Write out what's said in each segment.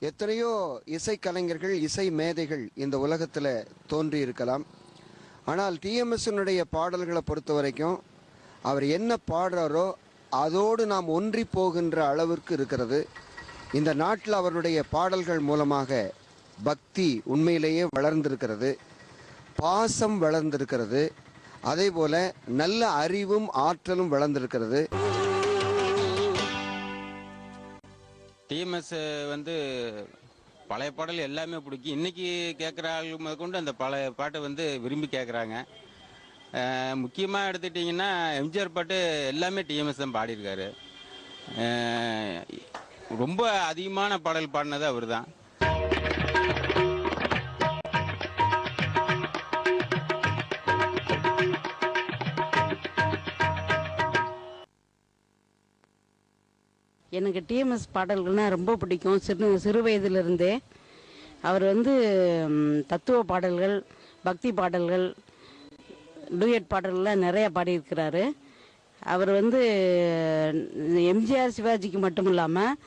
எத்தனையோ இசைக்கலைஞர்கள், இசை மேதைகள் இந்த உலகத்தில் தோன்றி இருக்கலாம். ஆனால் டிஎம்எஸ்னுடைய பாடல்களை பொறுத்த வரைக்கும் அவர் என்ன பாடுறாரோ அதோடு நாம் ஒன்றி போகின்ற அளவிற்கு இருக்கிறது. இந்த நாட்டில் அவருடைய பாடல்கள் மூலமாக பக்தி உண்மையிலேயே வளர்ந்திருக்கிறது, பாசம் வளர்ந்திருக்கிறது, அதே போல நல்ல அறிவும் ஆற்றலும் வளர்ந்திருக்கிறது. டிஎம்எஸ் வந்து பழைய பாடல் எல்லாமே பிடிக்கும். இன்னைக்கு கேட்குற ஆள் முதற்கொண்டு அந்த பழைய பாட்டை வந்து விரும்பி கேட்குறாங்க. முக்கியமாக எடுத்துட்டிங்கன்னா எம்ஜிஆர் பாட்டு எல்லாமே டிஎம்எஸ் தான் பாடியிருக்காரு. ரொம்ப அதிகமான பாடல் பாடினது அவர் தான். எனக்கு டிஎம்எஸ் பாடல்கள்னால் ரொம்ப பிடிக்கும். சிறு வயதிலிருந்தே அவர் வந்து தத்துவ பாடல்கள், பக்தி பாடல்கள், டூயட் பாடல்கள்லாம் நிறையா பாடியிருக்கிறாரு. அவர் வந்து எம்ஜிஆர், சிவாஜிக்கு மட்டும் இல்லாமல்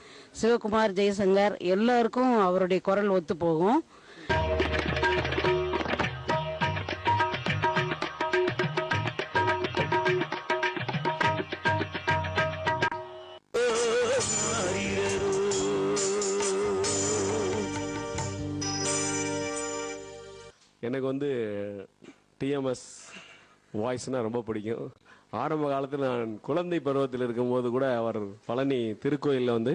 சிவகுமார், ஜெயசங்கர் எல்லாருக்கும் அவருடைய குரல் ஒத்து போகும். எனக்கு வந்து டிஎம்எஸ் வாய்ஸ்னால் ரொம்ப பிடிக்கும். ஆரம்ப காலத்தில் நான் குழந்தை பருவத்தில் இருக்கும்போது கூட அவர் பழனி திருக்கோயிலில் வந்து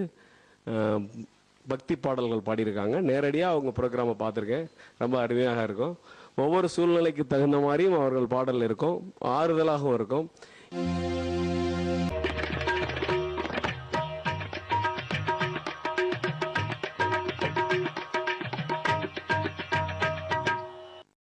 பக்தி பாடல்கள் பாடியிருக்காங்க. நேரடியாக அவங்க ப்ரோக்ராமை பார்த்துருக்கேன். ரொம்ப அருமையாக இருக்கும். ஒவ்வொரு சூழ்நிலைக்கு தகுந்த மாதிரியும் அவர்கள் பாடல் இருக்கும், ஆறுதலாகவும் இருக்கும்.